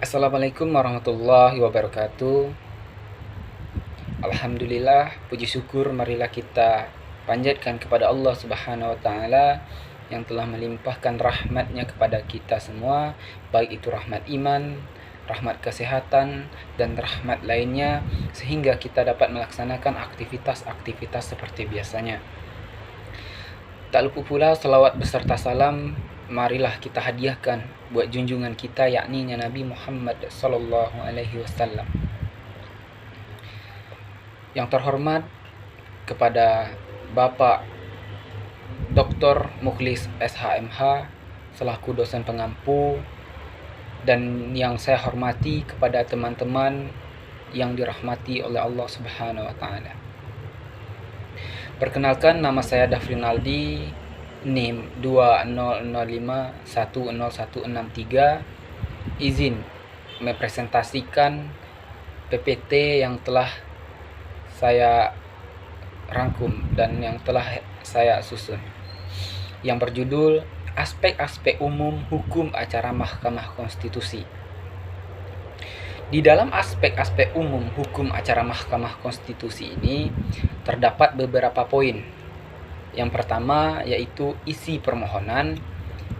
Assalamualaikum warahmatullahi wabarakatuh. Alhamdulillah, puji syukur marilah kita panjatkan kepada Allah Subhanahu wa taala yang telah melimpahkan rahmatnya kepada kita semua, baik itu rahmat iman, rahmat kesehatan, dan rahmat lainnya, sehingga kita dapat melaksanakan aktivitas-aktivitas seperti biasanya. Tak lupa pula salawat beserta salam marilah kita hadiahkan buat junjungan kita, yakni Nabi Muhammad sallallahu alaihi wasallam. Yang terhormat kepada Bapak Dr. Mukhlis SHMH selaku dosen pengampu, dan yang saya hormati kepada teman-teman yang dirahmati oleh Allah Subhanahu wa taala. Perkenalkan, nama saya Dafrin Aldi, NIM 2005101163. Izin mempresentasikan PPT yang telah saya rangkum dan yang telah saya susun, yang berjudul Aspek-aspek umum hukum acara Mahkamah Konstitusi. Di dalam aspek-aspek umum hukum acara Mahkamah Konstitusi ini terdapat beberapa poin. Yang pertama yaitu isi permohonan,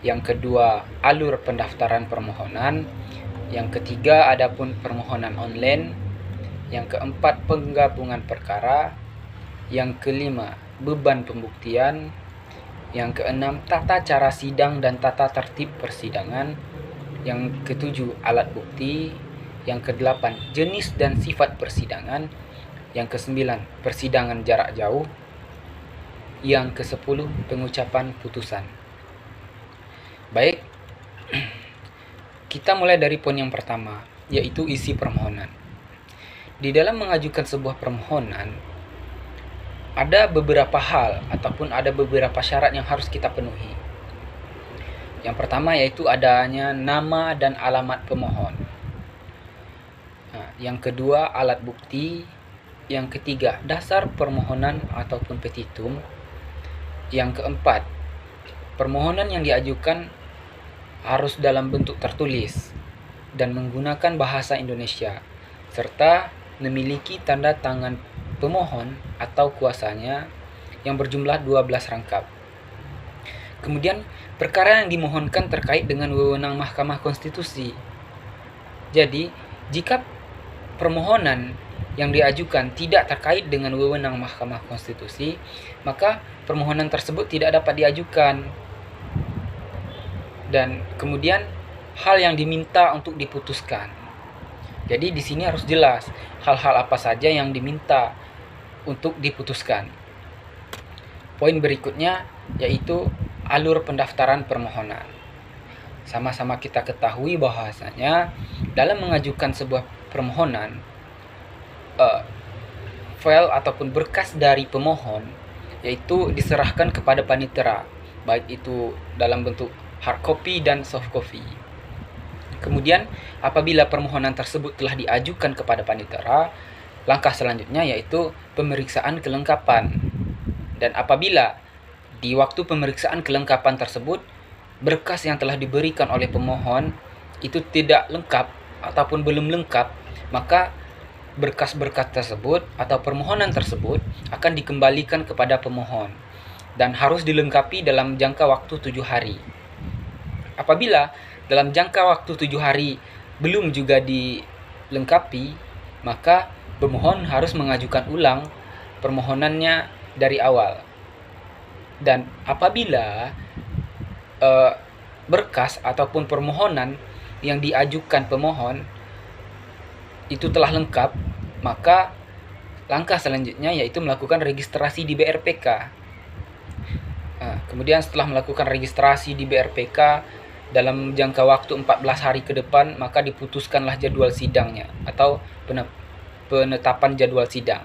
yang kedua alur pendaftaran permohonan, yang ketiga adapun permohonan online, yang keempat penggabungan perkara, yang kelima beban pembuktian, yang keenam tata cara sidang dan tata tertib persidangan, yang ketujuh alat bukti, yang kedelapan jenis dan sifat persidangan, yang kesembilan persidangan jarak jauh, yang kesepuluh pengucapan putusan. Baik, kita mulai dari poin yang pertama, yaitu isi permohonan. Di dalam mengajukan sebuah permohonan, ada beberapa hal ataupun ada beberapa syarat yang harus kita penuhi. Yang pertama yaitu adanya nama dan alamat pemohon. Yang kedua alat bukti. Yang ketiga dasar permohonan ataupun petitum. Yang keempat, permohonan yang diajukan harus dalam bentuk tertulis dan menggunakan bahasa Indonesia, serta memiliki tanda tangan pemohon atau kuasanya yang berjumlah 12 rangkap. Kemudian, perkara yang dimohonkan terkait dengan wewenang Mahkamah Konstitusi. Jadi, jika permohonan yang diajukan tidak terkait dengan wewenang Mahkamah Konstitusi, maka permohonan tersebut tidak dapat diajukan. Dan kemudian hal yang diminta untuk diputuskan. Jadi di sini harus jelas hal-hal apa saja yang diminta untuk diputuskan. Poin berikutnya yaitu alur pendaftaran permohonan. Sama-sama kita ketahui bahwasanya dalam mengajukan sebuah permohonan, file ataupun berkas dari pemohon yaitu diserahkan kepada panitera, baik itu dalam bentuk hard copy dan soft copy. Kemudian apabila permohonan tersebut telah diajukan kepada panitera, langkah selanjutnya yaitu pemeriksaan kelengkapan. Dan apabila di waktu pemeriksaan kelengkapan tersebut berkas yang telah diberikan oleh pemohon itu tidak lengkap ataupun belum lengkap, maka berkas-berkas tersebut atau permohonan tersebut akan dikembalikan kepada pemohon dan harus dilengkapi dalam jangka waktu 7 hari. Apabila dalam jangka waktu 7 hari belum juga dilengkapi, maka pemohon harus mengajukan ulang permohonannya dari awal. Dan apabila berkas ataupun permohonan yang diajukan pemohon itu telah lengkap, maka langkah selanjutnya yaitu melakukan registrasi di BRPK. Kemudian setelah melakukan registrasi di BRPK dalam jangka waktu 14 hari ke depan, maka diputuskanlah jadwal sidangnya atau penetapan jadwal sidang.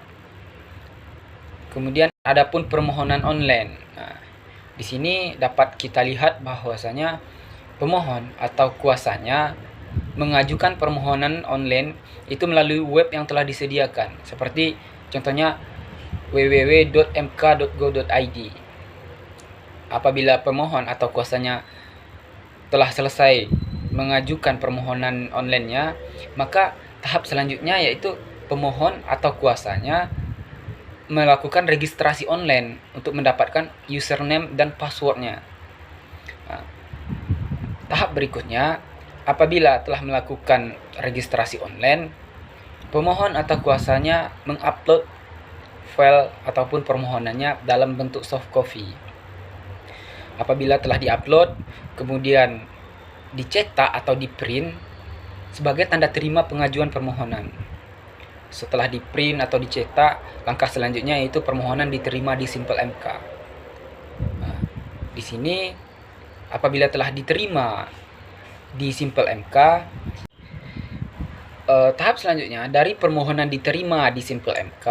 Kemudian adapun permohonan online. Di sini dapat kita lihat bahwasanya pemohon atau kuasanya mengajukan permohonan online itu melalui web yang telah disediakan, seperti contohnya www.mk.go.id. Apabila pemohon atau kuasanya telah selesai mengajukan permohonan online-nya, maka tahap selanjutnya yaitu pemohon atau kuasanya melakukan registrasi online untuk mendapatkan username dan passwordnya. Nah, tahap berikutnya, apabila telah melakukan registrasi online, pemohon atau kuasanya mengupload file ataupun permohonannya dalam bentuk soft copy. Apabila telah diupload, kemudian dicetak atau diprint sebagai tanda terima pengajuan permohonan. Setelah diprint atau dicetak, langkah selanjutnya yaitu permohonan diterima di Simpel MK. Nah, di sini apabila telah diterima di Simpel MK, tahap selanjutnya dari permohonan diterima di Simpel MK,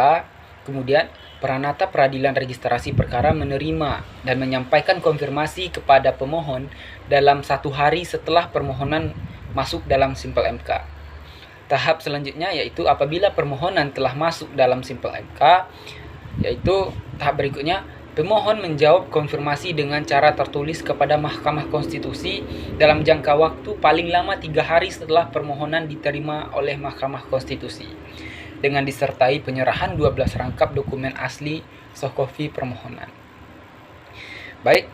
kemudian Peranata Peradilan Registrasi Perkara menerima dan menyampaikan konfirmasi kepada pemohon dalam 1 hari setelah permohonan masuk dalam Simpel MK. Tahap selanjutnya yaitu apabila permohonan telah masuk dalam Simpel MK, yaitu tahap berikutnya pemohon menjawab konfirmasi dengan cara tertulis kepada Mahkamah Konstitusi dalam jangka waktu paling lama 3 hari setelah permohonan diterima oleh Mahkamah Konstitusi, dengan disertai penyerahan 12 rangkap dokumen asli soft copy permohonan. Baik,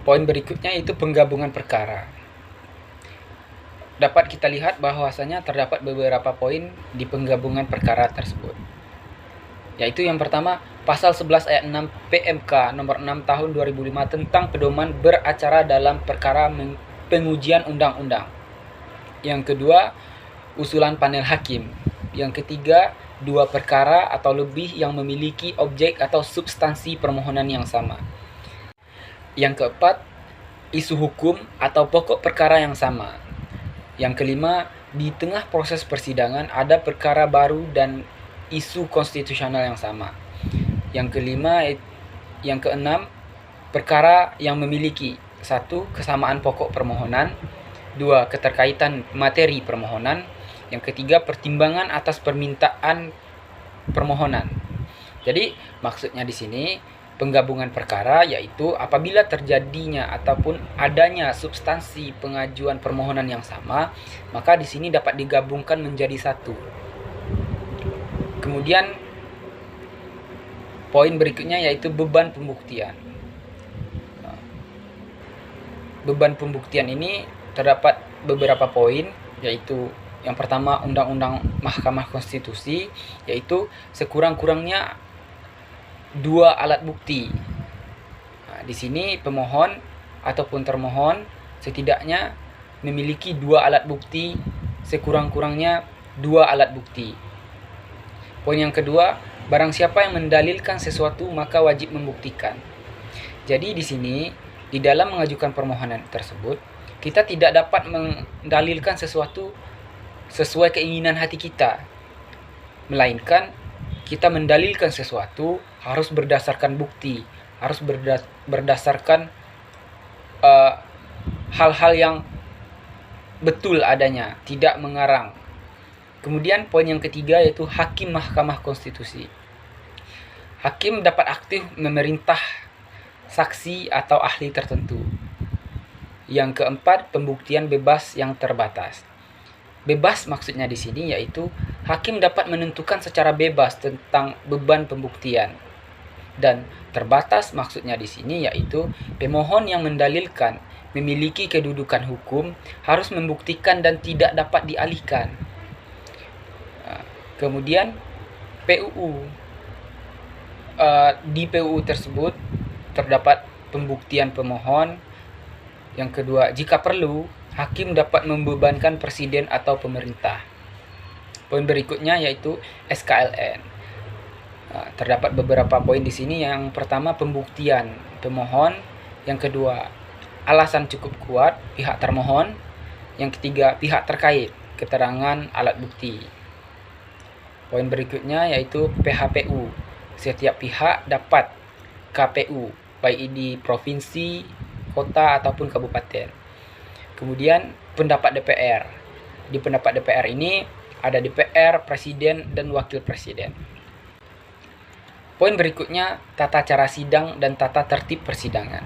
poin berikutnya yaitu penggabungan perkara. Dapat kita lihat bahwasanya terdapat beberapa poin di penggabungan perkara tersebut. Yaitu yang pertama, pasal 11 ayat 6 PMK nomor 6 tahun 2005 tentang pedoman beracara dalam perkara pengujian undang-undang. Yang kedua, usulan panel hakim. Yang ketiga, 2 perkara atau lebih yang memiliki objek atau substansi permohonan yang sama. Yang keempat, isu hukum atau pokok perkara yang sama. Yang kelima, di tengah proses persidangan ada perkara baru dan isu konstitusional yang sama. Yang keenam, perkara yang memiliki 1. Kesamaan pokok permohonan, 2. Keterkaitan materi permohonan, yang ketiga pertimbangan atas permintaan permohonan. Jadi maksudnya di sini penggabungan perkara yaitu apabila terjadinya ataupun adanya substansi pengajuan permohonan yang sama, maka di sini dapat digabungkan menjadi satu. Kemudian poin berikutnya yaitu beban pembuktian. Beban pembuktian ini terdapat beberapa poin, yaitu yang pertama Undang-Undang Mahkamah Konstitusi, yaitu sekurang-kurangnya 2 alat bukti. Nah, di sini pemohon ataupun termohon setidaknya memiliki 2 alat bukti, sekurang-kurangnya 2 alat bukti. Poin yang kedua, barang siapa yang mendalilkan sesuatu maka wajib membuktikan. Jadi di sini di dalam mengajukan permohonan tersebut kita tidak dapat mendalilkan sesuatu sesuai keinginan hati kita, melainkan kita mendalilkan sesuatu harus berdasarkan bukti, harus berdasarkan hal-hal yang betul adanya, tidak mengarang. Kemudian poin yang ketiga yaitu hakim Mahkamah Konstitusi. Hakim dapat aktif memerintah saksi atau ahli tertentu. Yang keempat, pembuktian bebas yang terbatas. Bebas maksudnya di sini yaitu hakim dapat menentukan secara bebas tentang beban pembuktian. Dan terbatas maksudnya di sini yaitu pemohon yang mendalilkan memiliki kedudukan hukum harus membuktikan dan tidak dapat dialihkan. Kemudian PUU. Di PUU tersebut terdapat pembuktian pemohon. Yang kedua, jika perlu hakim dapat membebankan presiden atau pemerintah. Poin berikutnya yaitu SKLN. Terdapat beberapa poin di sini. Yang pertama, pembuktian pemohon. Yang kedua, alasan cukup kuat pihak termohon. Yang ketiga, pihak terkait, keterangan alat bukti. Poin berikutnya yaitu PHPU. Setiap pihak dapat KPU, baik di provinsi, kota ataupun kabupaten. Kemudian pendapat DPR. Di pendapat DPR ini ada DPR, presiden, dan wakil presiden. Poin berikutnya tata cara sidang dan tata tertib persidangan.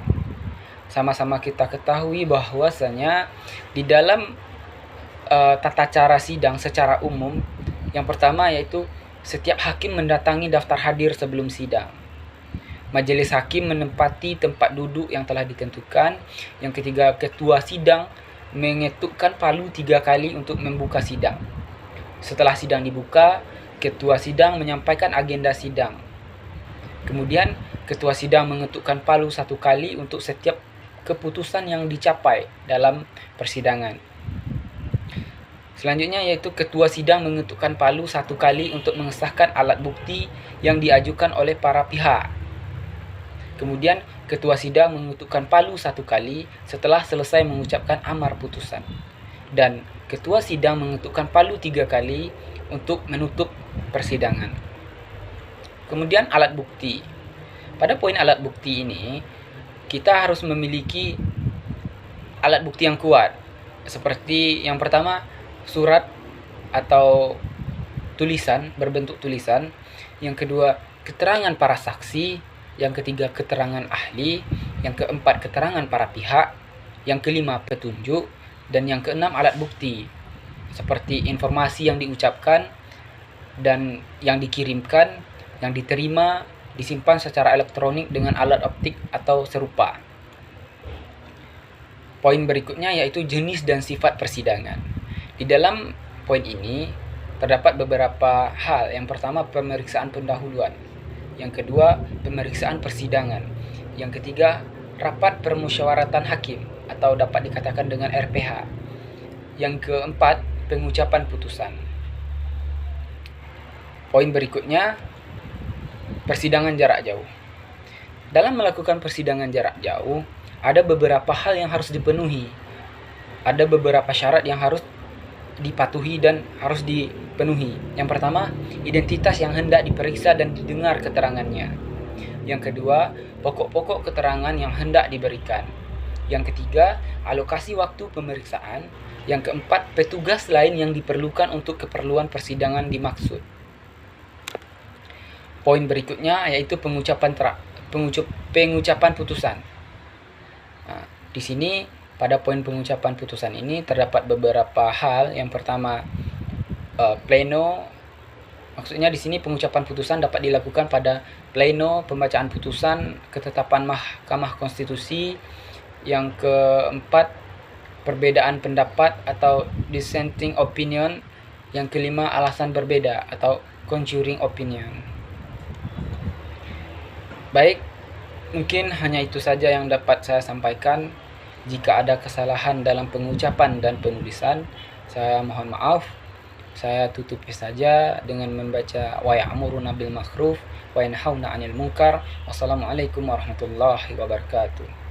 Sama-sama kita ketahui bahwasanya di dalam tata cara sidang secara umum. Yang pertama yaitu setiap hakim mendatangi daftar hadir sebelum sidang. Majelis hakim menempati tempat duduk yang telah ditentukan. Yang ketiga, ketua sidang mengetukkan palu 3 kali untuk membuka sidang. Setelah sidang dibuka, ketua sidang menyampaikan agenda sidang. Kemudian, ketua sidang mengetukkan palu 1 kali untuk setiap keputusan yang dicapai dalam persidangan. Selanjutnya yaitu ketua sidang mengetukkan palu 1 kali untuk mengesahkan alat bukti yang diajukan oleh para pihak. Kemudian ketua sidang mengetukkan palu 1 kali setelah selesai mengucapkan amar putusan. Dan ketua sidang mengetukkan palu 3 kali untuk menutup persidangan. Kemudian alat bukti. Pada poin alat bukti ini, kita harus memiliki alat bukti yang kuat. Seperti yang pertama, surat atau tulisan, berbentuk tulisan. Yang kedua, keterangan para saksi. Yang ketiga, keterangan ahli. Yang keempat, keterangan para pihak. Yang kelima, petunjuk. Dan yang keenam, alat bukti. Seperti informasi yang diucapkan dan yang dikirimkan, yang diterima, disimpan secara elektronik dengan alat optik atau serupa. Poin berikutnya yaitu jenis dan sifat persidangan. Di dalam poin ini terdapat beberapa hal. Yang pertama, pemeriksaan pendahuluan. Yang kedua, pemeriksaan persidangan. Yang ketiga, rapat permusyawaratan hakim atau dapat dikatakan dengan RPH. Yang keempat, pengucapan putusan. Poin berikutnya, persidangan jarak jauh. Dalam melakukan persidangan jarak jauh, ada beberapa hal yang harus dipenuhi. Ada beberapa syarat yang harus dipatuhi dan harus dipenuhi. Yang pertama, identitas yang hendak diperiksa dan didengar keterangannya. Yang kedua, pokok-pokok keterangan yang hendak diberikan. Yang ketiga, alokasi waktu pemeriksaan. Yang keempat, petugas lain yang diperlukan untuk keperluan persidangan dimaksud. Poin berikutnya yaitu pengucapan putusan. Nah, di sini pada poin pengucapan putusan ini terdapat beberapa hal. Yang pertama, pleno. Maksudnya di sini pengucapan putusan dapat dilakukan pada pleno, pembacaan putusan, ketetapan Mahkamah Konstitusi. Yang keempat, perbedaan pendapat atau dissenting opinion. Yang kelima, alasan berbeda atau concurring opinion. Baik, mungkin hanya itu saja yang dapat saya sampaikan. Jika ada kesalahan dalam pengucapan dan penulisan, saya mohon maaf. Saya tutupi saja dengan membaca wa ya'muruna bil ma'ruf wa yanhauna 'anil munkar. Wassalamualaikum warahmatullahi wabarakatuh.